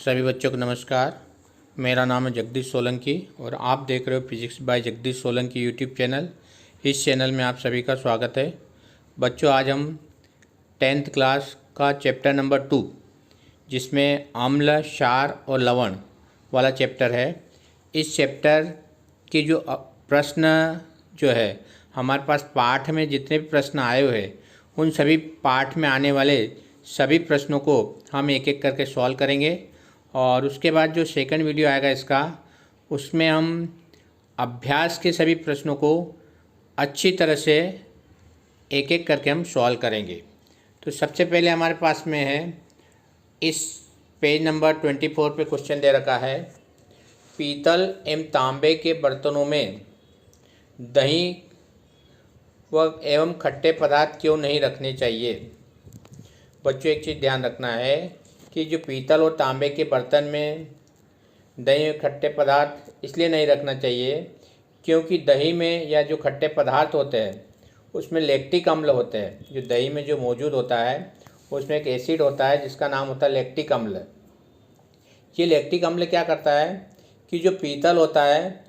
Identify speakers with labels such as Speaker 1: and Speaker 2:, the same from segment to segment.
Speaker 1: सभी बच्चों को नमस्कार। मेरा नाम है जगदीश सोलंकी और आप देख रहे हो physics bye Jagdish Solanki YouTube channel. इस चैनल में आप सभी का स्वागत है। बच्चों, आज हम 10th क्लास का चैप्टर नंबर 2 जिसमें अम्ल, क्षार और लवण वाला चैप्टर है। इस चैप्टर के जो प्रश्न जो है हमारे पास पाठ में जितने भी प्रश्न आए हुए हैं उन सभी पाठ में आने वाले सभी प्रश्नों को हम एक एक करके सॉल्व करेंगे। और उसके बाद जो सेकंड वीडियो आएगा इसका, उसमें हम अभ्यास के सभी प्रश्नों को अच्छी तरह से एक एक करके हम सॉल्व करेंगे। तो सबसे पहले हमारे पास में है, इस पेज नंबर 24 पे क्वेश्चन दे रखा है, पीतल एवं तांबे के बर्तनों में दही व एवं खट्टे पदार्थ क्यों नहीं रखने चाहिए। बच्चों, एक चीज़ ध्यान रखना है कि जो पीतल और तांबे के बर्तन में दही और खट्टे पदार्थ इसलिए नहीं रखना चाहिए क्योंकि दही में या जो खट्टे पदार्थ होते हैं उसमें लैक्टिक अम्ल होते हैं। जो दही में जो मौजूद होता है उसमें एक एसिड होता है जिसका नाम होता है लैक्टिक अम्ल। ये लैक्टिक अम्ल क्या करता है कि जो पीतल होता है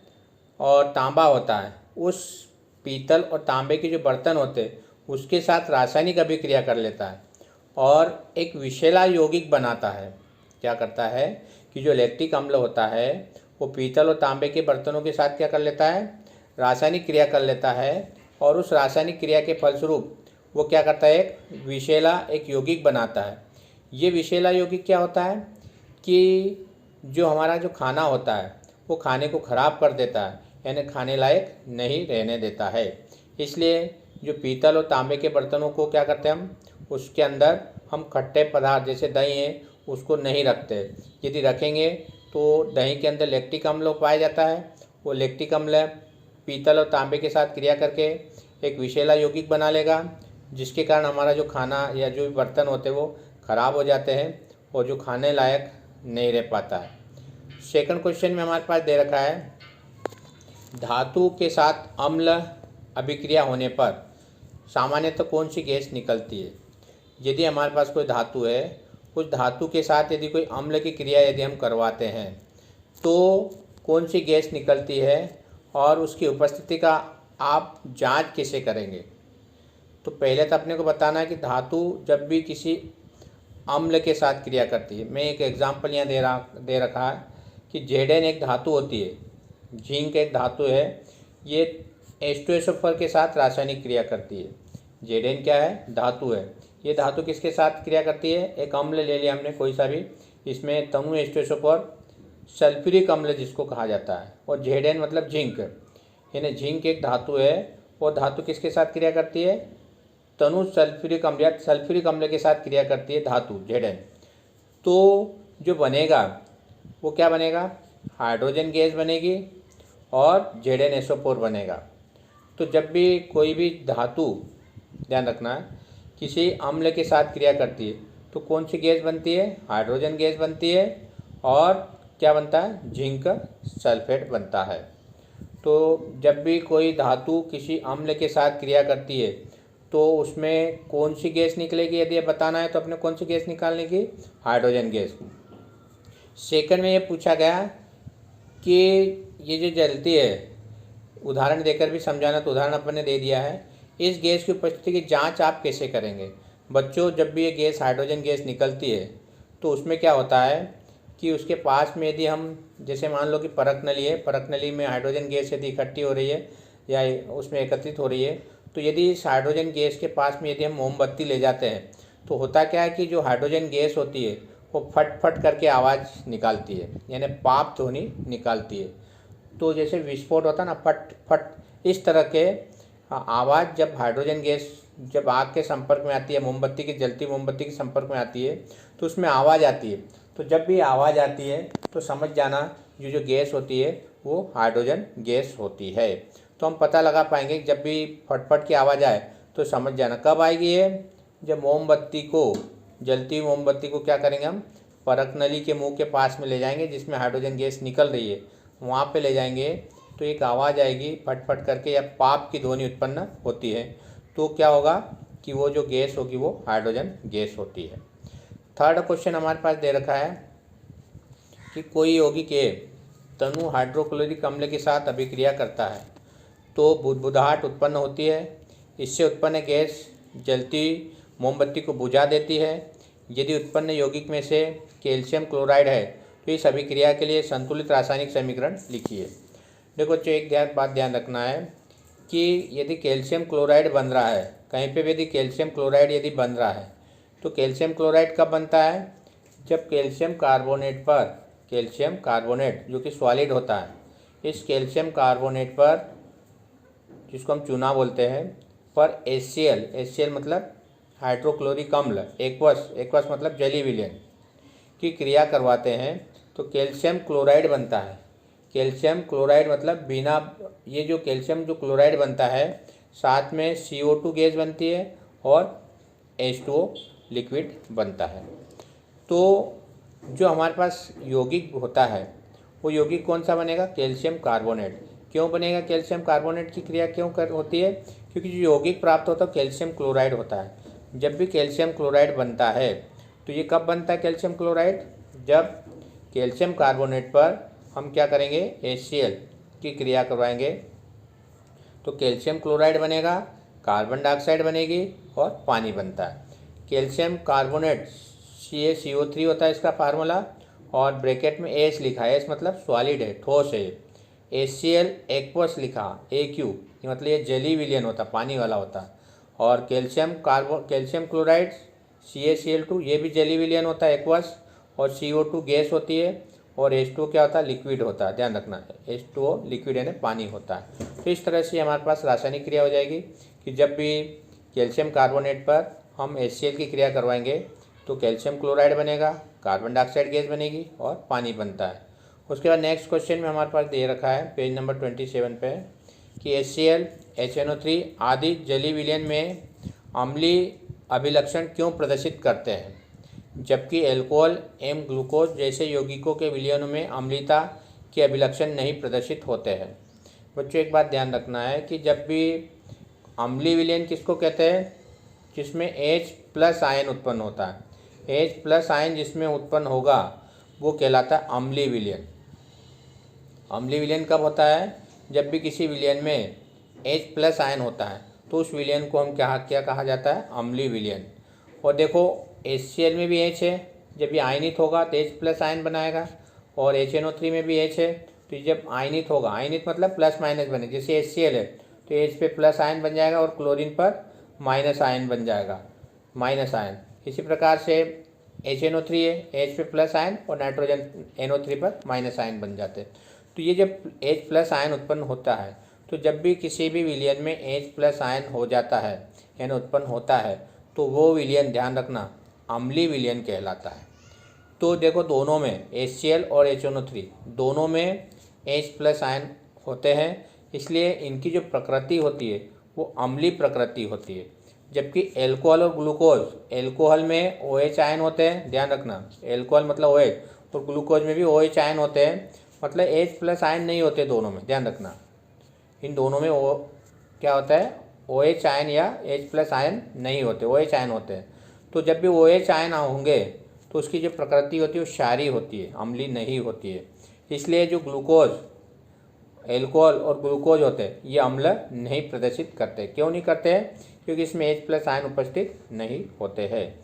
Speaker 1: और तांबा होता है, उस पीतल और तांबे के जो बर्तन होते हैं उसके साथ रासायनिक अभिक्रिया कर लेता है और एक विषैला यौगिक बनाता है। क्या करता है कि जो लैक्टिक अम्ल होता है वो पीतल और तांबे के बर्तनों के साथ क्या कर लेता है, रासायनिक क्रिया कर लेता है और उस रासायनिक क्रिया के फलस्वरूप वो क्या करता है, एक विषैला एक यौगिक बनाता है। ये विषैला यौगिक क्या होता है कि जो हमारा जो खाना होता है वो खाने को ख़राब कर देता है, यानी खाने लायक नहीं रहने देता है। इसलिए जो पीतल और तांबे के बर्तनों को क्या करते हैं, हम उसके अंदर हम खट्टे पदार्थ जैसे दही है उसको नहीं रखते। यदि रखेंगे तो दही के अंदर लैक्टिक अम्ल पाया जाता है, वो लैक्टिक अम्ल पीतल और तांबे के साथ क्रिया करके एक विषैला यौगिक बना लेगा, जिसके कारण हमारा जो खाना या जो भी बर्तन होते हैं वो ख़राब हो जाते हैं और जो खाने लायक नहीं रह पाता है। सेकंड क्वेश्चन में हमारे पास दे रखा है, धातु के साथ अम्ल अभिक्रिया होने पर सामान्यतः कौन सी गैस निकलती है। यदि हमारे पास कोई धातु है, उस धातु के साथ यदि कोई अम्ल की क्रिया यदि हम करवाते हैं तो कौन सी गैस निकलती है और उसकी उपस्थिति का आप जांच कैसे करेंगे। तो पहले तो अपने को बताना है कि धातु जब भी किसी अम्ल के साथ क्रिया करती है, मैं एक एग्जांपल यहाँ दे रखा है कि Zn एक धातु होती है, जिंक एक धातु है, ये H2SO4 के साथ रासायनिक क्रिया करती है। Zn क्या है, धातु है। ये धातु किसके साथ क्रिया करती है, एक अम्ल ले लिया हमने कोई सा भी, इसमें तनु H2SO4 सल्फ्यूरिक अम्ल जिसको कहा जाता है, और Zn मतलब जिंक, यानी जिंक एक धातु है और धातु किसके साथ क्रिया करती है, तनु सल्फ्यूरिक अम्ल या सल्फ्यूरिक अम्ल के साथ क्रिया करती है धातु Zn। तो जो बनेगा वो क्या बनेगा, हाइड्रोजन गैस बनेगी और ZnSO4 बनेगा। तो जब भी कोई भी धातु, ध्यान रखना है, किसी अम्ल के साथ क्रिया करती है तो कौन सी गैस बनती है, हाइड्रोजन गैस बनती है और क्या बनता है, जिंक सल्फेट बनता है। तो जब भी कोई धातु किसी अम्ल के साथ क्रिया करती है तो उसमें कौन सी गैस निकलेगी, यदि ये बताना है तो अपने कौन सी गैस निकालने की, हाइड्रोजन गैस। सेकंड में ये पूछा गया कि ये जो जलती है, उदाहरण देकर भी समझाना, तो उदाहरण अपन ने दे दिया है, इस गैस की उपस्थिति की जांच आप कैसे करेंगे। बच्चों, जब भी ये गैस हाइड्रोजन गैस निकलती है तो उसमें क्या होता है कि उसके पास में यदि हम, जैसे मान लो कि परख नली है, परख नली में हाइड्रोजन गैस यदि इकट्ठी हो रही है या उसमें एकत्रित हो रही है, तो यदि इस हाइड्रोजन गैस के पास में यदि हम मोमबत्ती ले जाते हैं तो होता क्या है कि जो हाइड्रोजन गैस होती है वो फट फट करके आवाज़ निकालती है, यानी पाप ध्वनि निकालती है। तो जैसे विस्फोट होता है ना, फट फट, इस तरह के आवाज़ जब हाइड्रोजन गैस जब आग के संपर्क में आती है, मोमबत्ती की जलती मोमबत्ती के संपर्क में आती है तो उसमें आवाज़ आती है। तो जब भी आवाज़ आती है तो समझ जाना जो गैस होती है वो हाइड्रोजन गैस होती है। तो हम पता लगा पाएंगे कि जब भी फटफट की आवाज़ आए तो समझ जाना कब आएगी ये, जब मोमबत्ती को, जलती हुई मोमबत्ती को क्या करेंगे, हम परख नली के मुंह के पास में ले जाएंगे जिसमें हाइड्रोजन गैस निकल रही है, वहाँ पे ले जाएंगे तो एक आवाज़ आएगी फटफट करके या पाप की ध्वनि उत्पन्न होती है। तो क्या होगा कि वो जो गैस होगी वो हाइड्रोजन गैस होती है। थर्ड क्वेश्चन हमारे पास दे रखा है, कि कोई यौगिक A तनु हाइड्रोक्लोरिक अम्ल के साथ अभिक्रिया करता है तो बुदबुदाहट उत्पन्न होती है। इससे उत्पन्न गैस जलती मोमबत्ती को बुझा देती है। यदि उत्पन्न यौगिक में से कैल्शियम क्लोराइड है तो इस अभिक्रिया के लिए संतुलित रासायनिक समीकरण लिखिए। देखो बच्चों, एक बात ध्यान रखना है कि यदि कैल्शियम क्लोराइड बन रहा है, कहीं पे भी यदि कैल्शियम क्लोराइड यदि बन रहा है तो कैल्शियम क्लोराइड कब बनता है? जब कैल्शियम कार्बोनेट जो कि सॉलिड होता है, इस कैल्शियम कार्बोनेट पर, जिसको हम चूना बोलते हैं, पर HCl मतलब हाइड्रोक्लोरिक अम्ल, एक्वस मतलब जली विलयन की क्रिया करवाते हैं तो कैल्शियम क्लोराइड बनता है। कैल्शियम क्लोराइड मतलब बिना, ये जो कैल्शियम जो क्लोराइड बनता है साथ में CO2 गैस बनती है और H2O लिक्विड बनता है। तो जो हमारे पास यौगिक होता है वो यौगिक कौन सा बनेगा? Calcium carbonate. क्यों बनेगा? कैल्शियम कार्बोनेट की क्रिया क्यों होती है? क्योंकि जो यौगिक प्राप्त होता है कैल्शियम क्लोराइड होता है। जब भी कैल्शियम क्लोराइड बनता है तो ये कब बनता है कैल्शियम क्लोराइड? जब कैल्शियम कार्बोनेट पर हम क्या करेंगे? HCl की क्रिया करवाएंगे तो कैल्शियम क्लोराइड बनेगा, कार्बन डाइऑक्साइड बनेगी और पानी बनता है। कैल्शियम कार्बोनेट CaCO3 होता है इसका फार्मूला, और ब्रैकेट में H लिखा है, H मतलब सॉलिड है, ठोस है। HCl एक्वस लिखा, AQ मतलब ये जली विलयन होता, पानी वाला होता। और कैल्शियम क्लोराइड CaCl2 ये भी जली विलयन होता है, एक्वस, और CO2 गैस होती है और H2O क्या होता है? लिक्विड होता है। ध्यान रखना है, H2O लिक्विड यानी पानी होता है। तो इस तरह से हमारे पास रासायनिक क्रिया हो जाएगी कि जब भी कैल्शियम कार्बोनेट पर हम HCl की क्रिया करवाएंगे तो कैल्शियम क्लोराइड बनेगा, कार्बन डाइऑक्साइड गैस बनेगी और पानी बनता है। उसके बाद नेक्स्ट क्वेश्चन में हमारे पास दे रखा है पेज नंबर 27 पे कि HCl, HNO3 आदि जली विलयन में अम्लीय अभिलक्षण क्यों प्रदर्शित करते हैं, जबकि एल्कोहल एवं ग्लूकोज जैसे यौगिकों के विलयनों में अम्लीयता के अभिलक्षण नहीं प्रदर्शित होते हैं। बच्चों, एक बात ध्यान रखना है कि जब भी अम्लीय विलयन किसको कहते हैं? जिसमें H+ आयन उत्पन्न होता है। H+ आयन जिसमें उत्पन्न होगा वो कहलाता है अम्लीय विलयन। अम्लीय विलयन कब होता है? जब भी किसी विलयन में H+ आयन होता है तो उस विलयन को हम क्या कहा जाता है? अम्लीय विलयन। और देखो HCl में भी H है, जब ये आयनित होगा तो H+ आयन बनाएगा, और HNO3 में भी H है तो जब आयनित होगा, आयनित मतलब प्लस माइनस बने, जैसे HCl है तो H पे प्लस आयन बन जाएगा और क्लोरीन पर माइनस आयन बन जाएगा, माइनस आयन। इसी प्रकार से HNO3 है, H पे प्लस आयन और नाइट्रोजन NO3 पर माइनस आयन बन जाते हैं। तो ये जब H+ आयन उत्पन्न होता है तो जब भी किसी भी विलयन में H+ आयन हो जाता है यानी उत्पन्न होता है तो वो विलयन, ध्यान रखना, अम्लीय विलयन कहलाता है। तो देखो दोनों में HCl और HNO3 दोनों में H+ आयन होते हैं, इसलिए इनकी जो प्रकृति होती है वो अम्लीय प्रकृति होती है। जबकि एल्कोहल और ग्लूकोज, एल्कोहल में OH आयन होते हैं, ध्यान रखना, एल्कोहल मतलब OH, और ग्लूकोज में भी OH आयन होते हैं, मतलब H+ आयन नहीं होते दोनों में, ध्यान रखना। इन दोनों में क्या होता है? OH आयन या H+ आयन नहीं होते, OH आयन होते हैं। तो जब भी OH आयन होंगे तो उसकी जो प्रकृति होती है वो क्षारीय होती है, अम्लीय नहीं होती है। इसलिए जो ग्लूकोज, एल्कोहल और ग्लूकोज होते हैं ये अम्ल नहीं प्रदर्शित करते। क्यों नहीं करते हैं? क्योंकि इसमें H+ आयन उपस्थित नहीं होते हैं,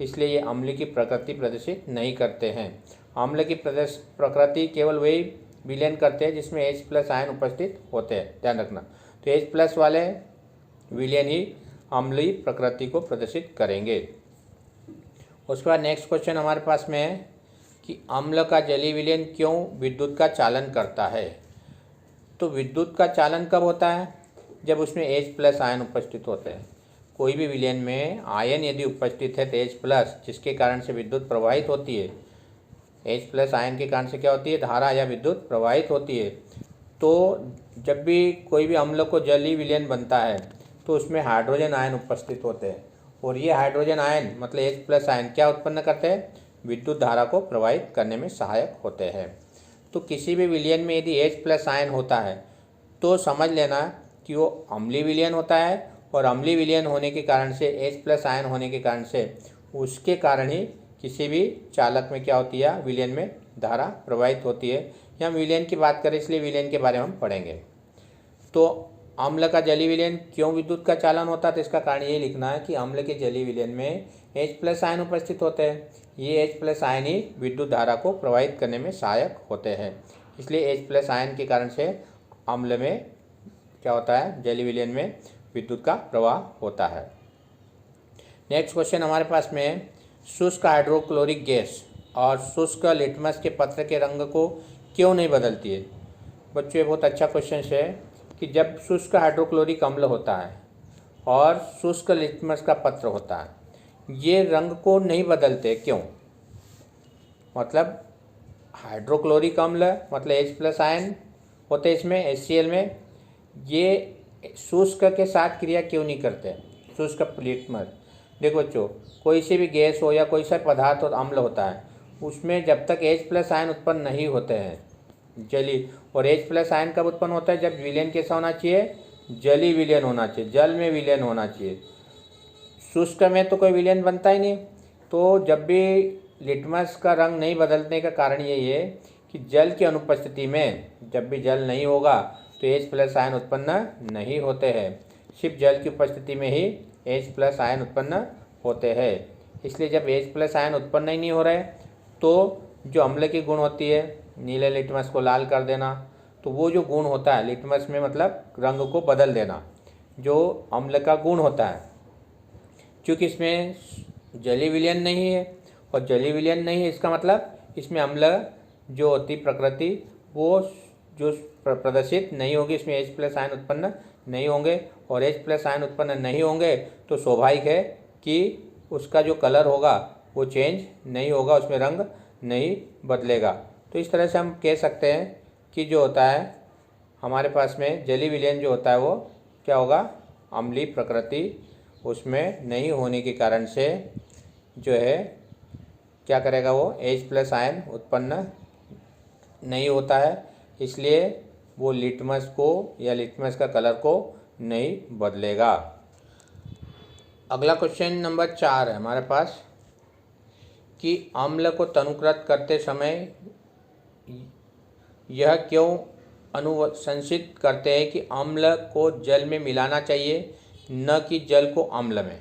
Speaker 1: इसलिए ये अम्ल की प्रकृति प्रदर्शित नहीं करते हैं। अम्ल की प्रकृति केवल वही विलयन करते हैं जिसमें H+ आयन उपस्थित होते हैं, ध्यान रखना। तो H+ वाले विलयन ही अम्लीय प्रकृति को प्रदर्शित करेंगे। उसके बाद नेक्स्ट क्वेश्चन हमारे पास में है कि अम्ल का जलीय विलयन क्यों विद्युत का चालन करता है। तो विद्युत का चालन कब होता है? जब उसमें H+ आयन उपस्थित होते हैं। कोई भी विलयन में आयन यदि उपस्थित है तो H+, जिसके कारण से विद्युत प्रवाहित होती है, H+ आयन के कारण से क्या होती है? धारा या विद्युत प्रवाहित होती है। तो जब भी कोई भी अम्ल को जलीय विलयन बनता है तो उसमें हाइड्रोजन आयन उपस्थित होते हैं, और ये हाइड्रोजन आयन मतलब H+ आयन क्या उत्पन्न करते हैं? विद्युत धारा को प्रवाहित करने में सहायक होते हैं। तो किसी भी विलयन में यदि H+ आयन होता है तो समझ लेना कि वो अम्लीय विलयन होता है, और अम्लीय विलयन होने के कारण से, H+ आयन होने के कारण से, उसके कारण ही किसी भी चालक में क्या होती है? विलयन में धारा प्रवाहित होती है। यहाँ विलयन की बात करें इसलिए विलयन के बारे में हम पढ़ेंगे। तो अम्ल का जलीय विलयन क्यों विद्युत का चालन होता है, तो इसका कारण ये लिखना है कि अम्ल के जलीय विलयन में H+ आयन उपस्थित होते हैं। ये H+ आयन ही विद्युत धारा को प्रवाहित करने में सहायक होते हैं। इसलिए H+ आयन के कारण से अम्ल में क्या होता है, जलीय विलयन में विद्युत का प्रवाह होता है। नेक्स्ट क्वेश्चन हमारे पास में है, शुष्क हाइड्रोक्लोरिक गैस और शुष्क लिटमस के पत्र के रंग को क्यों नहीं बदलती है। बच्चों ये बहुत अच्छा क्वेश्चन है कि जब शुष्क हाइड्रोक्लोरिक अम्ल होता है और शुष्क लिटमस का पत्र होता है, ये रंग को नहीं बदलते, क्यों? मतलब हाइड्रोक्लोरिक अम्ल मतलब H+ आयन होते हैं इसमें HCl में, ये शुष्क के साथ क्रिया क्यों नहीं करते? शुष्क लिटमस, देखो बच्चों, कोई सी भी गैस हो या कोई सा पदार्थ और अम्ल होता है, उसमें जब तक H+ आयन उत्पन्न नहीं होते हैं जली, और H+ आयन कब उत्पन्न होता है, जब विलयन कैसा होना चाहिए, जलीय विलयन होना चाहिए, जल में विलयन होना चाहिए। शुष्क में तो कोई विलयन बनता ही नहीं। तो जब भी लिटमस का रंग नहीं बदलने का कारण यही है कि जल की अनुपस्थिति में, जब भी जल नहीं होगा तो H+ आयन उत्पन्न नहीं होते हैं। सिर्फ जल की उपस्थिति में ही H+ आयन उत्पन्न होते हैं। इसलिए जब H+ आयन उत्पन्न ही नहीं हो रहे तो जो अम्ल की गुण होती है, नीले लिटमस को लाल कर देना, तो वो जो गुण होता है लिटमस में, मतलब रंग को बदल देना, जो अम्ल का गुण होता है, क्योंकि इसमें जलीय विलयन नहीं है, और जलीय विलयन नहीं है इसका मतलब इसमें अम्ल जो होती प्रकृति वो जो प्रदर्शित नहीं होगी, इसमें H+ आयन उत्पन्न नहीं होंगे, और H+ आयन उत्पन्न नहीं होंगे तो स्वाभाविक है कि उसका जो कलर होगा वो चेंज नहीं होगा, उसमें रंग नहीं बदलेगा। तो इस तरह से हम कह सकते हैं कि जो होता है हमारे पास में जलीय विलयन जो होता है वो क्या होगा, अम्लीय प्रकृति उसमें नहीं होने के कारण से जो है क्या करेगा, वो H+ आयन उत्पन्न नहीं होता है, इसलिए वो लिटमस को या लिटमस का कलर को नहीं बदलेगा। अगला क्वेश्चन नंबर 4 है हमारे पास कि अम्ल को तनुकृत करते समय यह क्यों अनुशंसित करते हैं कि अम्ल को जल में मिलाना चाहिए, न कि जल को अम्ल में।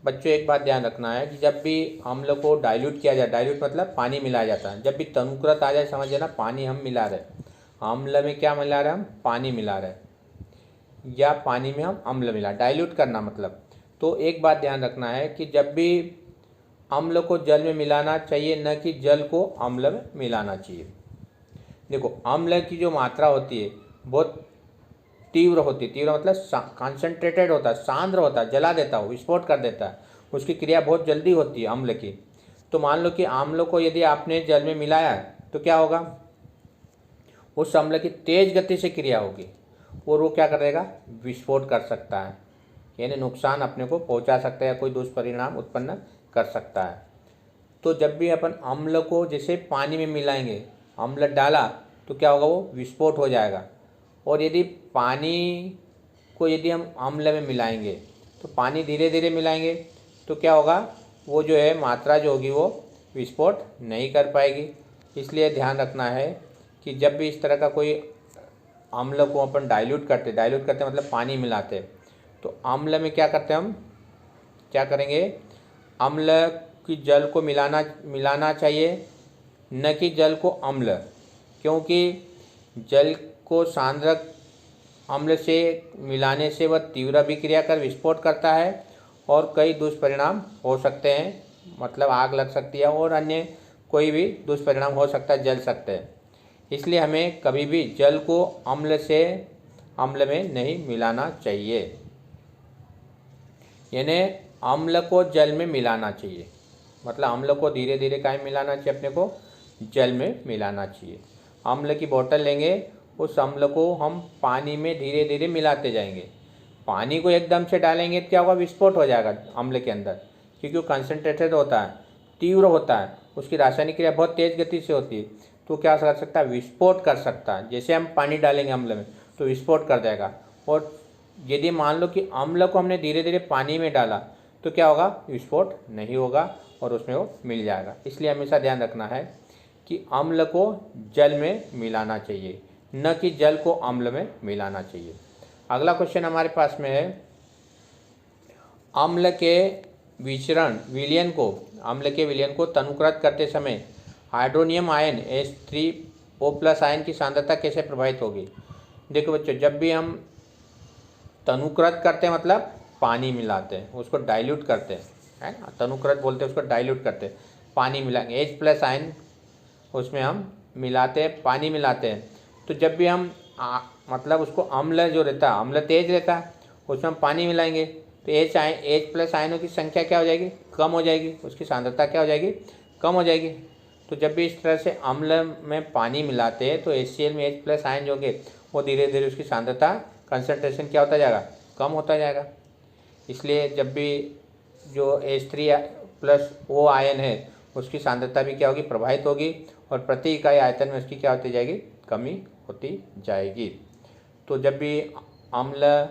Speaker 1: बच्चों एक बात ध्यान रखना है कि जब भी अम्ल को डाइल्यूट किया जाए, डाइल्यूट मतलब पानी मिलाया जाता है, जब भी तनुकृत आ जाए समझ लेना पानी हम मिला रहे, अम्ल में क्या मिला रहे, हम पानी मिला रहे, या पानी में हम अम्ल मिला, डाइल्यूट करना मतलब। तो एक बात ध्यान रखना है कि जब भी अम्ल को जल में मिलाना चाहिए, न कि जल को अम्ल में मिलाना चाहिए। देखो अम्ल की जो मात्रा होती है बहुत तीव्र होती है, तीव्र मतलब कॉन्सेंट्रेटेड होता है, सांद्र होता है, जला देता है, विस्फोट कर देता है, उसकी क्रिया बहुत जल्दी होती है अम्ल की। तो मान लो कि अम्ल को यदि आपने जल में मिलाया तो क्या होगा, उस अम्ल की तेज गति से क्रिया होगी और वो क्या करेगा, विस्फोट कर सकता है, यानी नुकसान अपने को पहुंचा सकता है या कोई दुष्परिणाम उत्पन्न कर सकता है। तो जब भी अपन अम्ल को जैसे पानी में मिलाएंगे, अम्ल डाला तो क्या होगा, वो विस्फोट हो जाएगा। और यदि पानी को यदि हम अम्ल में मिलाएंगे तो पानी धीरे धीरे मिलाएंगे तो क्या होगा, वो जो है मात्रा जो होगी वो विस्फोट नहीं कर पाएगी। इसलिए ध्यान रखना है कि जब भी इस तरह का कोई अम्ल को अपन डाइल्यूट करते मतलब पानी मिलाते, तो अम्ल में क्या करते हैं, हम क्या करेंगे, अम्ल की जल को मिलाना चाहिए, न कि जल को अम्ल, क्योंकि जल को सांद्रक अम्ल से मिलाने से वह तीव्र अभिक्रिया कर विस्फोट करता है और कई दुष्परिणाम हो सकते हैं, मतलब आग लग सकती है और अन्य कोई भी दुष्परिणाम हो सकता है, जल सकते हैं। इसलिए हमें कभी भी जल को अम्ल में नहीं मिलाना चाहिए, यानी अम्ल को जल में मिलाना चाहिए, मतलब अम्ल को धीरे धीरे कहाँ मिलाना चाहिए, अपने को जल में मिलाना चाहिए। अम्ल की बोतल लेंगे, उस अम्ल को हम पानी में धीरे धीरे मिलाते जाएंगे, पानी को एकदम से डालेंगे तो क्या होगा, विस्फोट हो जाएगा अम्ल के अंदर, क्योंकि वो कंसनट्रेटेड होता है, तीव्र होता है, उसकी रासायनिक क्रिया बहुत तेज़ गति से होती है, तो क्या कर सकता है, विस्फोट कर सकता है। जैसे हम पानी डालेंगे अम्ल में तो विस्फोट कर देगा, और यदि मान लो कि अम्ल को हमने धीरे धीरे पानी में डाला तो क्या होगा, विस्फोट नहीं होगा और उसमें वो मिल जाएगा। इसलिए हमेशा ध्यान रखना है कि अम्ल को जल में मिलाना चाहिए, न कि जल को अम्ल में मिलाना चाहिए। अगला क्वेश्चन हमारे पास में है, अम्ल के विलयन को तनुकृत करते समय हाइड्रोनियम आयन H3O+ आयन की सांद्रता कैसे प्रभावित होगी। देखो बच्चों, जब भी हम तनुकृत करते हैं मतलब पानी मिलाते हैं, उसको डाइल्यूट करते हैं, है ना, तनुकृत बोलते हैं उसको, डाइल्यूट करते हैं, पानी मिलाएंगे, H+ आयन उसमें हम मिलाते हैं, पानी मिलाते हैं। तो जब भी हम मतलब उसको अम्ल जो रहता है, अम्ल तेज रहता है, उसमें हम पानी मिलाएंगे तो H+ आयनों की संख्या क्या हो जाएगी, कम हो जाएगी, उसकी सांद्रता क्या हो जाएगी, कम हो जाएगी। तो जब भी इस तरह से अम्ल में पानी मिलाते हैं तो HCl में H+ आयन जो होंगे वो धीरे धीरे उसकी सांद्रता, कंसंट्रेशन क्या होता जाएगा, कम होता जाएगा। इसलिए जब भी जो H3O आयन है उसकी सांद्रता भी क्या होगी, प्रभावित होगी, और प्रति इकाई आयतन में उसकी क्या होती जाएगी, कमी होती जाएगी। तो जब भी अम्ल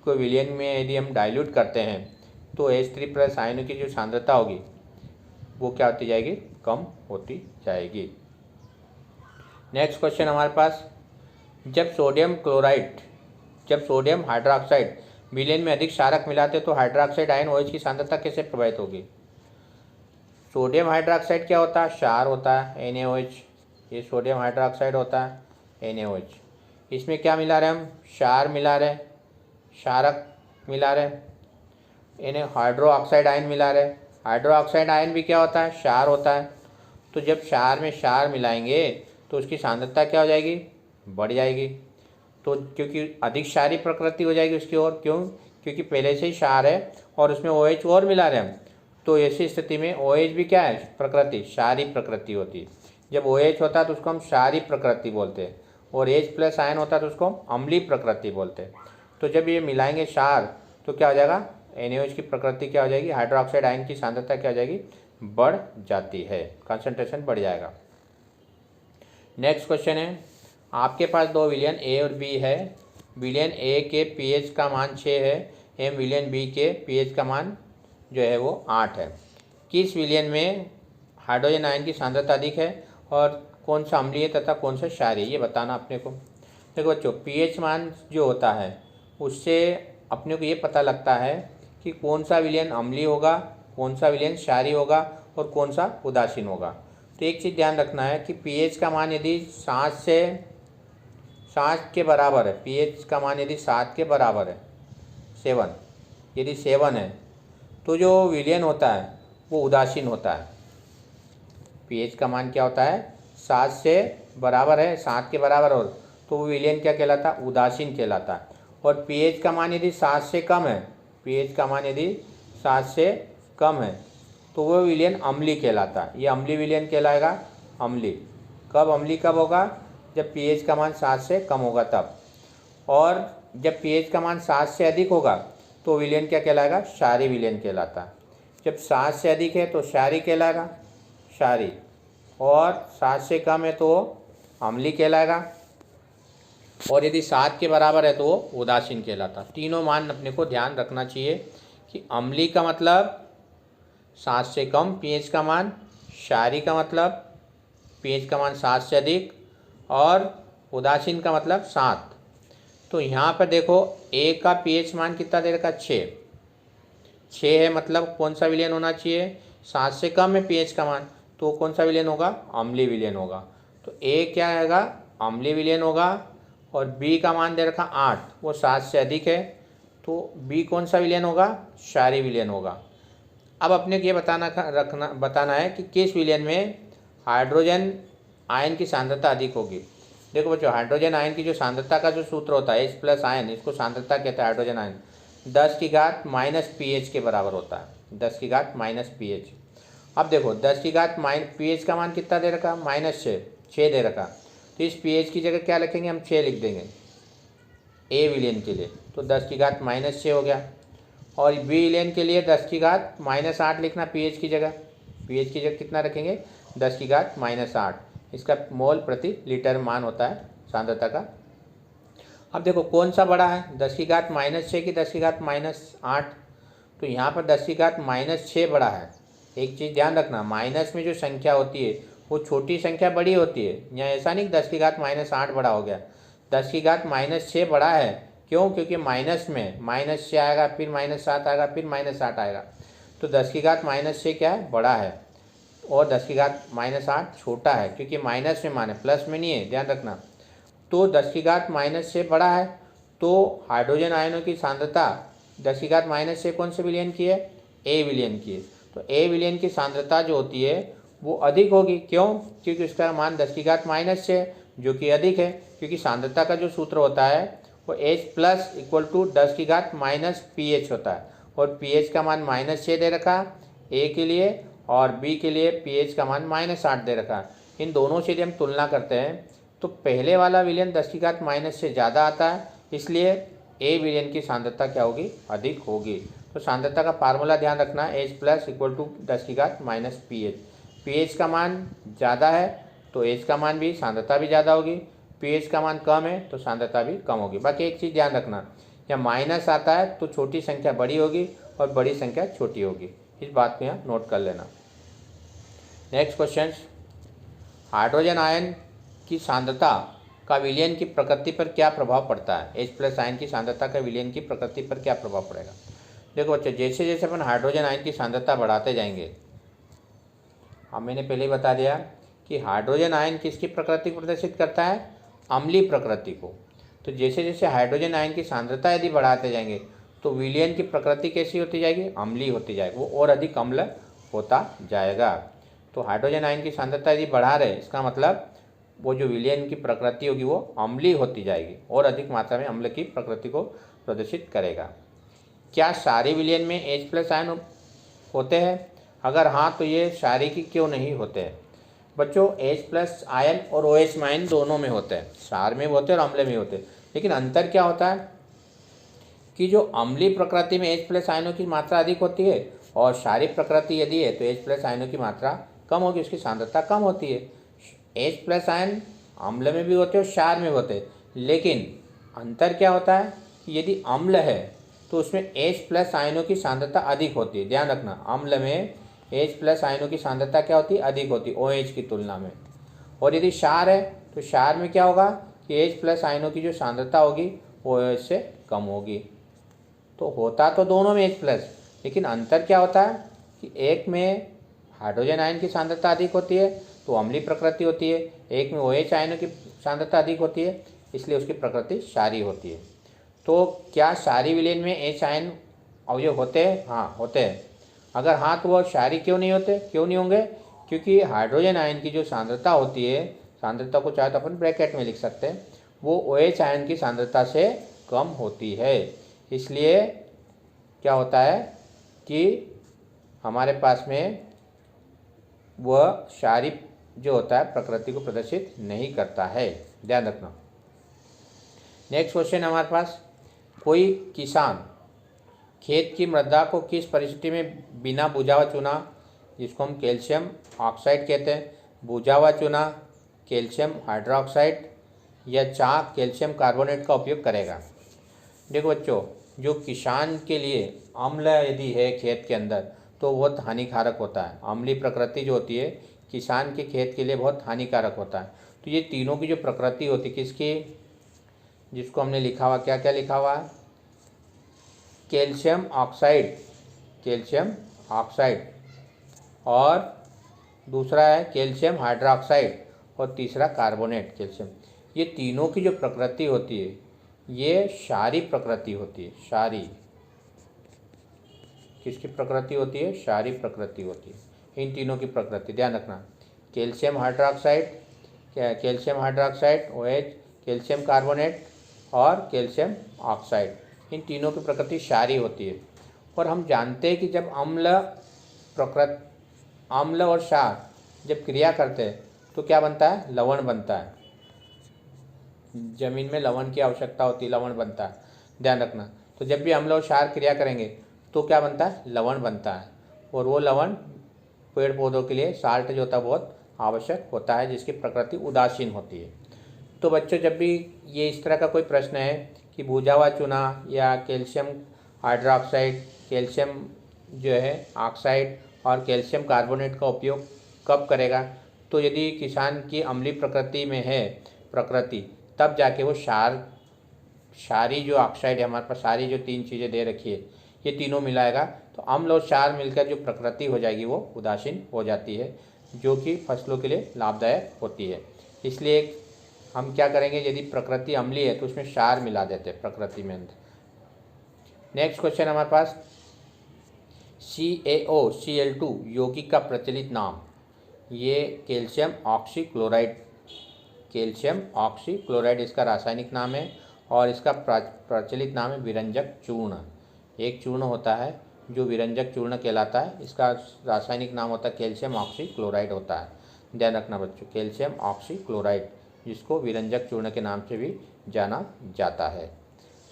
Speaker 1: को विलयन में यदि हम डाइल्यूट करते हैं तो H3+ आयनों की जो सांद्रता होगी वो क्या होती जाएगी, कम होती जाएगी। नेक्स्ट क्वेश्चन हमारे पास, जब सोडियम हाइड्रोक्साइड विलयन में अधिक क्षारक मिलाते तो हाइड्रोक्साइड आयन OH की सांद्रता कैसे प्रभावित होगी। सोडियम हाइड्रोक्साइड क्या होता है, क्षार होता है NaOH, ये सोडियम हाइड्रोक्साइड होता है NaOH। इसमें क्या मिला रहे हम, क्षार मिला रहे, क्षारक मिला रहे, इन्हें हाइड्रो ऑक्साइड आयन मिला रहे। हाइड्रो ऑक्साइड आयन भी क्या होता है, क्षार होता है। तो जब क्षार में क्षार मिलाएंगे तो उसकी सांद्रता क्या हो जाएगी, बढ़ जाएगी। तो क्योंकि अधिक क्षारीय प्रकृति हो जाएगी उसकी ओर, क्यों, क्योंकि पहले से ही क्षार है और उसमें OH और मिला रहे हम, तो ऐसी स्थिति में OH भी क्या है, प्रकृति, क्षारीय प्रकृति होती है। जब OH होता है तो उसको हम क्षारीय प्रकृति बोलते हैं, और H+ आयन होता है तो उसको हम अम्लीय प्रकृति बोलते हैं। तो जब ये मिलाएंगे क्षार तो क्या हो जाएगा, NaOH की प्रकृति क्या हो जाएगी, हाइड्रोक्साइड आयन की सांद्रता क्या हो जाएगी, बढ़ जाती है, कंसंट्रेशन बढ़ जाएगा। नेक्स्ट क्वेश्चन है, आपके पास दो विलयन A और B है। विलयन A के pH का मान 6 है एवं विलयन B के pH का मान जो है वो 8 है। किस विलयन में हाइड्रोजन आयन की सांद्रता अधिक है और कौन सा अम्लीय तथा कौन सा क्षारीय, ये बताना अपने को। देखो बच्चों, pH मान जो होता है उससे अपने को ये पता लगता है कि कौन सा विलयन अम्लीय होगा, कौन सा विलयन क्षारीय होगा और कौन सा उदासीन होगा। तो एक चीज़ ध्यान रखना है कि pH का मान यदि 7 के बराबर है, pH का मान यदि 7 के बराबर है, 7, यदि 7 है तो जो विलयन होता है वो उदासीन होता है। pH का मान क्या होता है, 7 से बराबर है, 7 के बराबर हो तो वो विलयन क्या कहलाता है, उदासीन कहलाता है। और pH का मान यदि 7 से कम है, pH का मान यदि 7 से कम है तो वो विलयन अम्लीय कहलाता है। ये अम्लीय विलयन कहलाएगा, अम्लीय। कब अम्लीय कब होगा, जब pH का मान 7 से कम होगा तब। और जब pH का मान 7 से अधिक होगा तो विलयन क्या कहलाएगा, क्षारीय विलयन कहलाता है। जब 7 से अधिक है तो क्षारीय कहलाएगा, क्षारीय, और 7 से कम है तो वो अम्लीय कहलाएगा, और यदि 7 के बराबर है तो वो उदासीन कहलाता। तीनों मान अपने को ध्यान रखना चाहिए कि अम्लीय का मतलब 7 से कम pH का मान, क्षारीय का मतलब pH का मान 7 से अधिक, और उदासीन का मतलब 7। तो यहाँ पर देखो A का pH मान कितना दे रखा, 6 है, मतलब कौन सा विलयन होना चाहिए, 7 से कम है pH का मान, तो कौन सा विलयन होगा, अम्लीय विलयन होगा। तो A क्या आएगा, अम्लीय विलयन होगा। और B का मान दे रखा 8, वो 7 से अधिक है, तो B कौन सा विलयन होगा, क्षारीय विलयन होगा। अब अपने को ये बताना है कि किस विलयन में हाइड्रोजन आयन की सांद्रता अधिक होगी। देखो बच्चों, हाइड्रोजन आयन की जो सांद्रता का जो सूत्र होता है H+ आयन, इसको सांद्रता कहता है हाइड्रोजन आयन, 10 की घात माइनस pH के बराबर होता है, 10 की घात माइनस pH। अब देखो 10 की घात pH का मान कितना दे रखा, -6 दे रखा, तो इस pH की जगह क्या लिखेंगे, हम 6 लिख देंगे A विलयन के लिए, तो 10 की घात -6 हो गया। और B विलयन के लिए 10 की घात -8 लिखना pH की जगह, pH की जगह कितना रखेंगे, 10 की घात -8, इसका मोल प्रति लीटर मान होता है सांद्रता का। अब देखो कौन सा बड़ा है, 10 की घात -6 की 10 की घात -8, तो यहाँ पर 10 की घात -6 बड़ा है। एक चीज़ ध्यान रखना, माइनस में जो संख्या होती है वो छोटी संख्या बड़ी होती है। यहाँ ऐसा नहीं कि 10 की घात -8 बड़ा हो गया, 10 की घात -6 बड़ा है। क्यों? क्योंकि माइनस में -6 आएगा, फिर -7 आएगा, फिर -8 आएगा। तो 10 की घात -6 क्या है? बड़ा है। और 10 की घात -8 छोटा है, क्योंकि माइनस में माने प्लस में नहीं है, ध्यान रखना। तो 10 की घात -6 बड़ा है, तो हाइड्रोजन आयनों की सांद्रता 10 की घात -6 कौन से विलयन की है? ए विलयन की है। तो ए विलयन की सांद्रता जो होती है वो अधिक होगी। क्यों? क्योंकि उसका मान 10 की घात -6 जो कि अधिक है, क्योंकि सांद्रता का जो सूत्र होता है वो H+ = 10 की घात -pH होता है। और pH का मान -6 दे रखा ए के लिए, और बी के लिए pH का मान -8 दे रखा। इन दोनों से यदि हम तुलना करते हैं तो पहले वाला विलयन 10 की घात -6 ज़्यादा आता है, इसलिए ए विलयन की सांद्रता क्या होगी? अधिक होगी। तो सांद्रता का फार्मूला ध्यान रखना, H+ = 10 की घात -pH। pH का मान ज़्यादा है तो H का मान भी, सांद्रता भी ज़्यादा होगी। pH का मान कम है तो सांद्रता भी कम होगी। बाकी एक चीज़ ध्यान रखना, या माइनस आता है तो छोटी संख्या बड़ी होगी और बड़ी संख्या छोटी होगी। इस बात को यहाँ नोट कर लेना। नेक्स्ट क्वेश्चन, हाइड्रोजन आयन की सांद्रता का विलयन की प्रकृति पर क्या प्रभाव पड़ता है? H+ आयन की सांद्रता का विलयन की प्रकृति पर क्या प्रभाव पड़ेगा? देखो बच्चों, जैसे जैसे अपन हाइड्रोजन आयन की सांद्रता बढ़ाते जाएंगे, मैंने पहले ही बता दिया कि हाइड्रोजन आयन किसकी प्रकृति को प्रदर्शित करता है? अम्लीय प्रकृति को। तो जैसे जैसे हाइड्रोजन आयन की सांद्रता यदि बढ़ाते जाएंगे तो विलयन की प्रकृति कैसी होती जाएगी? अम्लीय होती जाएगी, वो और अधिक अम्ल होता जाएगा। तो हाइड्रोजन आयन की सांद्रता यदि बढ़ा रहे, इसका मतलब वो जो विलयन की प्रकृति होगी वो अम्लीय होती जाएगी और अधिक मात्रा में अम्ल की प्रकृति को प्रदर्शित करेगा। क्या सारे विलयन में H+ आयन होते हैं? अगर हाँ तो ये क्षारीय क्यों नहीं होते हैं? बच्चों, H+ आयन और OH आयन दोनों में होते हैं, क्षार में भी होते हैं और अम्ल में होते हैं। लेकिन अंतर क्या होता है कि जो अम्लीय प्रकृति में H+ आयनों की मात्रा अधिक होती है और क्षारीय प्रकृति यदि है तो H+ आयनों की मात्रा कम होगी, उसकी सांद्रता कम होती है। H+ आयन अम्ल में भी होते हैं और क्षार में भी होते हैं, लेकिन अंतर क्या होता है कि यदि अम्ल है तो उसमें H+ आयनों की सांद्रता अधिक होती है। ध्यान रखना, अम्ल में H+ आयनों की सांद्रता क्या होती है? अधिक होती है OH की तुलना में। और यदि क्षार है तो क्षार में क्या होगा कि H+ आयनों की जो सांद्रता होगी वो OH से कम होगी। तो होता तो दोनों में H+, लेकिन अंतर क्या होता है कि एक में हाइड्रोजन आयन की सांद्रता अधिक होती है तो अम्लीय प्रकृति होती है, एक में OH आयनों की सांद्रता अधिक होती है, इसलिए उसकी प्रकृति क्षारीय होती है। तो क्या क्षारीय विलयन में H आयन अवयव होते हैं? हाँ, होते हैं। अगर हाँ तो वह क्षारीय क्यों नहीं होते? क्यों नहीं होंगे? क्योंकि हाइड्रोजन आयन की जो सांद्रता होती है, सांद्रता को चाहे तो अपन ब्रैकेट में लिख सकते हैं, वो OH आयन की सांद्रता से कम होती है। इसलिए क्या होता है कि हमारे पास में वह क्षारीय जो होता है प्रकृति को प्रदर्शित नहीं करता है, ध्यान रखना। नेक्स्ट क्वेश्चन हमारे पास, कोई किसान खेत की मृदा को किस परिस्थिति में बिना बुझा हुआ चूना, जिसको हम कैल्शियम ऑक्साइड कहते हैं, बुझा हुआ चूना, कैल्शियम हाइड्रोक्साइड या चाक कैल्शियम कार्बोनेट का उपयोग करेगा? देखो बच्चों, जो किसान के लिए अम्ल यदि है खेत के अंदर तो बहुत हानिकारक होता है। अम्लीय प्रकृति जो होती है किसान के खेत के लिए बहुत हानिकारक होता है। तो ये तीनों की जो प्रकृति होती है किसकी, जिसको हमने लिखा हुआ, क्या क्या लिखा हुआ है? कैल्शियम ऑक्साइड, कैल्शियम ऑक्साइड, और दूसरा है कैल्शियम हाइड्रोक्साइड, और तीसरा कार्बोनेट कैल्शियम। ये तीनों की जो प्रकृति होती है ये क्षारीय प्रकृति होती है। क्षारीय किसकी प्रकृति होती है? क्षारीय प्रकृति होती है। इन तीनों की प्रकृति ध्यान रखना, calcium hydroxide, OH, calcium carbonate और कैल्शियम ऑक्साइड, इन तीनों की प्रकृति क्षारीय होती है। और हम जानते हैं कि जब अम्ल और क्षार जब क्रिया करते हैं तो क्या बनता है? लवण बनता है। जमीन में लवण की आवश्यकता होती है, लवण बनता है, ध्यान रखना। तो जब भी अम्ल और क्षार क्रिया करेंगे तो क्या बनता है? लवण बनता है। और वो लवण पेड़ पौधों के लिए साल्ट जो होता है बहुत आवश्यक होता है, जिसकी प्रकृति उदासीन होती है। तो बच्चों, जब भी ये इस तरह का कोई प्रश्न है कि बुझा हुआ चूना या कैल्शियम हाइड्रोक्साइड, कैल्शियम जो है ऑक्साइड और कैल्शियम कार्बोनेट का उपयोग कब करेगा, तो यदि किसान की अम्लीय प्रकृति में है प्रकृति, तब जाके वो सारी जो ऑक्साइड है हमारे पास, सारी जो 3 चीज़ें दे रखी है, ये तीनों मिलाएगा तो अम्ल और क्षार मिलकर जो प्रकृति हो जाएगी वो उदासीन हो जाती है, जो कि फसलों के लिए लाभदायक होती है। इसलिए हम क्या करेंगे, यदि प्रकृति अम्लीय है तो उसमें क्षार मिला देते हैं प्रकृति में। नेक्स्ट क्वेश्चन हमारे पास, CaOCl2 यौगिक का प्रचलित नाम। ये कैल्शियम ऑक्सीक्लोराइड, कैल्शियम ऑक्सीक्लोराइड इसका रासायनिक नाम है और इसका प्रचलित नाम है विरंजक चूर्ण। एक चूर्ण होता है जो विरंजक चूर्ण कहलाता है, इसका रासायनिक नाम होता है कैल्शियम ऑक्सीक्लोराइड होता है। ध्यान रखना बच्चों, कैल्शियम ऑक्सीक्लोराइड, जिसको विरंजक चूर्ण के नाम से भी जाना जाता है।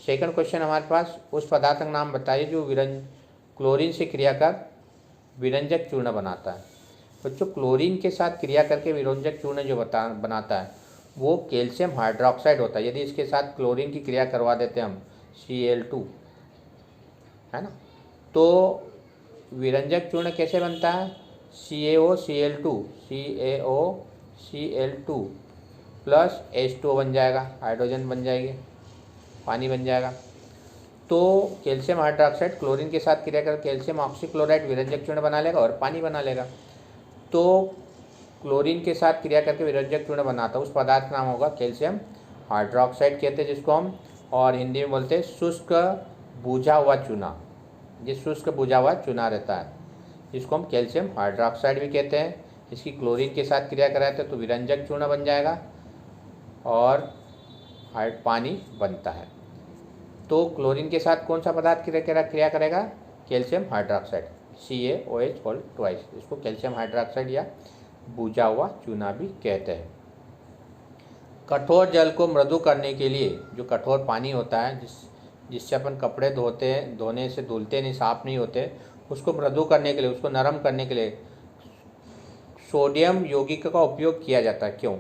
Speaker 1: सेकंड क्वेश्चन हमारे पास, उस पदार्थ का नाम बताइए जो क्लोरीन से क्रिया कर विरंजक चूर्ण बनाता है। बच्चों, क्लोरीन के साथ क्रिया करके विरंजक चूर्ण जो बनाता है वो कैल्शियम हाइड्रोक्साइड होता है। यदि इसके साथ क्लोरीन की क्रिया करवा देते हैं हम, Cl2, है ना, तो विरंजक चूर्ण कैसे बनता है, CaOCl2 प्लस H2O बन जाएगा, हाइड्रोजन बन जाएगी, पानी बन जाएगा। तो कैल्शियम हाइड्रोक्साइड क्लोरीन के साथ क्रिया कर कैल्शियम ऑक्सीक्लोराइड विरंजक चूर्ण बना लेगा और पानी बना लेगा। तो क्लोरीन के साथ क्रिया करके विरंजक चूर्ण बनाता है, उस पदार्थ का नाम होगा कैल्शियम हाइड्रोक्साइड कहते हैं, जिसको हम और हिंदी में बोलते हैं शुष्क बुझा हुआ चूना। ये शुष्क बुझा हुआ चूना रहता है, जिसको हम कैल्शियम हाइड्रोक्साइड भी कहते हैं। इसकी क्लोरीन के साथ क्रिया कराते हैं तो विरंजक चूर्ण बन जाएगा और पानी बनता है। तो क्लोरीन के साथ कौन सा पदार्थ क्रिया करेगा, कैल्शियम हाइड्रोक्साइड, CaOH2, इसको कैल्शियम हाइड्रोक्साइड या बुझा हुआ चूना भी कहते हैं। कठोर जल को मृदु करने के लिए, जो कठोर पानी होता है जिससे अपन कपड़े धोते हैं, धोने से धुलते नहीं, साफ नहीं होते, उसको मृदु करने के लिए, उसको नरम करने के लिए सोडियम यौगिक का उपयोग किया जाता है। क्यों,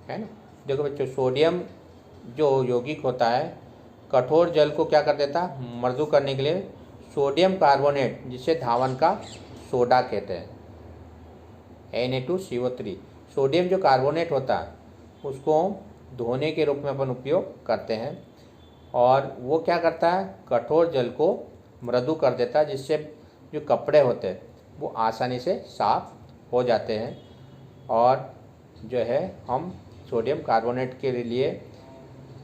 Speaker 1: है ना, देखो बच्चों, सोडियम जो यौगिक होता है कठोर जल को क्या कर देता है, मृदु करने के लिए सोडियम कार्बोनेट, जिसे धावन का सोडा कहते हैं, Na2CO3, सोडियम जो कार्बोनेट होता है उसको धोने के रूप में अपन उपयोग करते हैं और वो क्या करता है, कठोर जल को मृदु कर देता है, जिससे जो कपड़े होते हैं वो आसानी से साफ हो जाते हैं। और जो है हम सोडियम कार्बोनेट के लिए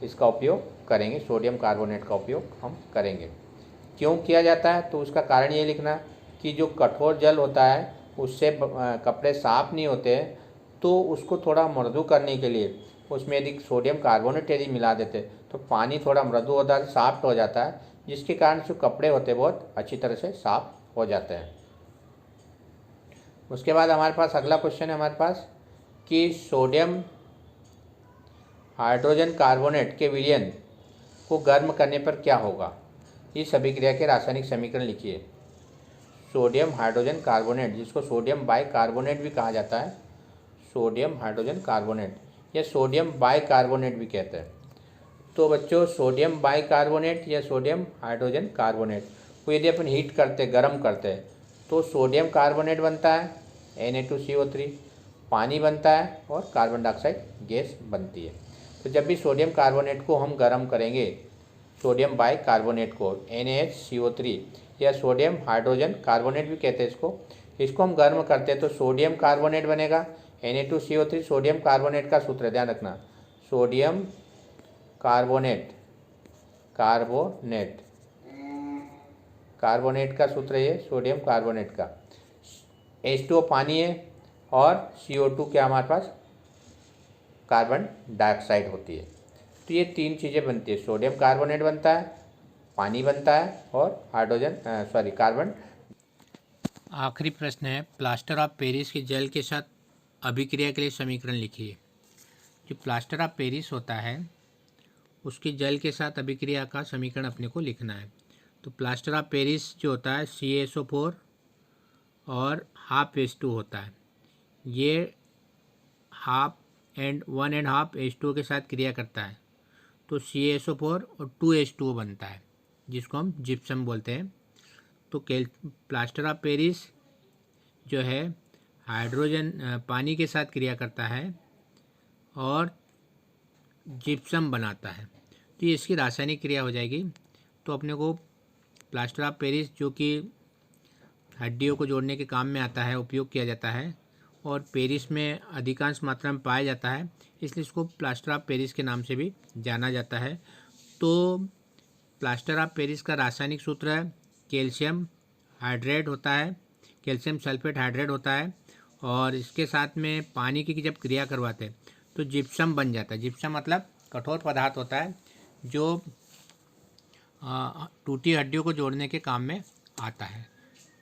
Speaker 1: इसका उपयोग करेंगे, सोडियम कार्बोनेट का उपयोग हम करेंगे। क्यों किया जाता है, तो उसका कारण ये लिखना कि जो कठोर जल होता है उससे कपड़े साफ नहीं होते हैं, तो उसको थोड़ा मृदु करने के लिए उसमें यदि सोडियम कार्बोनेट यदि मिला देते तो पानी थोड़ा मृदु होता है, सॉफ्ट हो जाता है, जिसके कारण जो कपड़े होते हैं बहुत अच्छी तरह से साफ हो जाते हैं। उसके बाद हमारे पास अगला क्वेश्चन है हमारे पास कि सोडियम हाइड्रोजन कार्बोनेट के विलयन को गर्म करने पर क्या होगा। इस अभिक्रिया के रासायनिक समीकरण लिखिए। सोडियम हाइड्रोजन कार्बोनेट, जिसको सोडियम बाइकार्बोनेट भी कहा जाता है, सोडियम हाइड्रोजन कार्बोनेट या सोडियम बाइकार्बोनेट भी कहते हैं। तो बच्चों, सोडियम बाइकार्बोनेट या सोडियम हाइड्रोजन कार्बोनेट को यदि अपन हीट करते, गर्म करते हैं, तो सोडियम कार्बोनेट बनता है, Na2CO3, पानी बनता है और कार्बन डाइऑक्साइड गैस बनती है। तो जब भी सोडियम कार्बोनेट को हम गर्म करेंगे, सोडियम बाइकार्बोनेट को, NaHCO3 या सोडियम हाइड्रोजन कार्बोनेट भी कहते हैं इसको हम गर्म करते हैं तो सोडियम कार्बोनेट बनेगा, Na2CO3 सोडियम कार्बोनेट का सूत्र ध्यान रखना, सोडियम कार्बोनेट कार्बोनेट का सूत्र ये सोडियम कार्बोनेट का, H2O पानी है और CO2 क्या हमारे पास कार्बन डाइऑक्साइड होती है। तो ये 3 चीज़ें बनती है, सोडियम कार्बोनेट बनता है, पानी बनता है और कार्बन। आखिरी प्रश्न है, प्लास्टर ऑफ पेरिस के जल के साथ अभिक्रिया के लिए समीकरण लिखिए। जो प्लास्टर ऑफ पेरिस होता है उसके जल के साथ अभिक्रिया का समीकरण अपने को लिखना है। तो प्लास्टर ऑफ पेरिस जो होता है CaSO4 और हाफ H2 होता है, ये हाफ एंड 1.5 H2O के साथ क्रिया करता है तो CaSO4 और 2 H2O बनता है, जिसको हम जिप्सम बोलते हैं। तो प्लास्टर ऑफ पेरिस जो है हाइड्रोजन पानी के साथ क्रिया करता है और जिप्सम बनाता है। तो ये इसकी रासायनिक क्रिया हो जाएगी। तो अपने को प्लास्टर ऑफ पेरिस जो कि हड्डियों को जोड़ने के काम में आता है, उपयोग किया जाता है और पेरिस में अधिकांश मात्रा में पाया जाता है, इसलिए इसको प्लास्टर ऑफ पेरिस के नाम से भी जाना जाता है। तो प्लास्टर ऑफ पेरिस का रासायनिक सूत्र है कैल्शियम हाइड्रेट होता है, कैल्शियम सल्फेट हाइड्रेट होता है और इसके साथ में पानी की जब क्रिया करवाते हैं तो जिप्सम बन जाता है। जिप्सम मतलब कठोर पदार्थ होता है जो टूटी हड्डियों को जोड़ने के काम में आता है।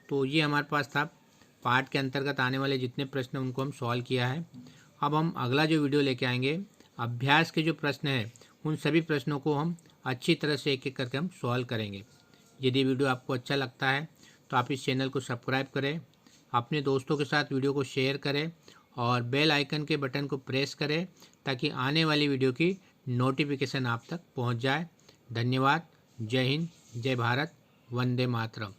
Speaker 1: तो ये हमारे पास था पार्ट के अंतर्गत आने वाले जितने प्रश्न उनको हम सॉल्व किया है। अब हम अगला जो वीडियो लेके आएंगे अभ्यास के जो प्रश्न हैं उन सभी प्रश्नों को हम अच्छी तरह से एक एक करके हम सॉल्व करेंगे। यदि वीडियो आपको अच्छा लगता है तो आप इस चैनल को सब्सक्राइब करें, अपने दोस्तों के साथ वीडियो को शेयर करें और बेल आइकन के बटन को प्रेस करें ताकि आने वाली वीडियो की नोटिफिकेशन आप तक पहुंच जाए। धन्यवाद। जय हिंद, जय भारत, वंदे मातरम।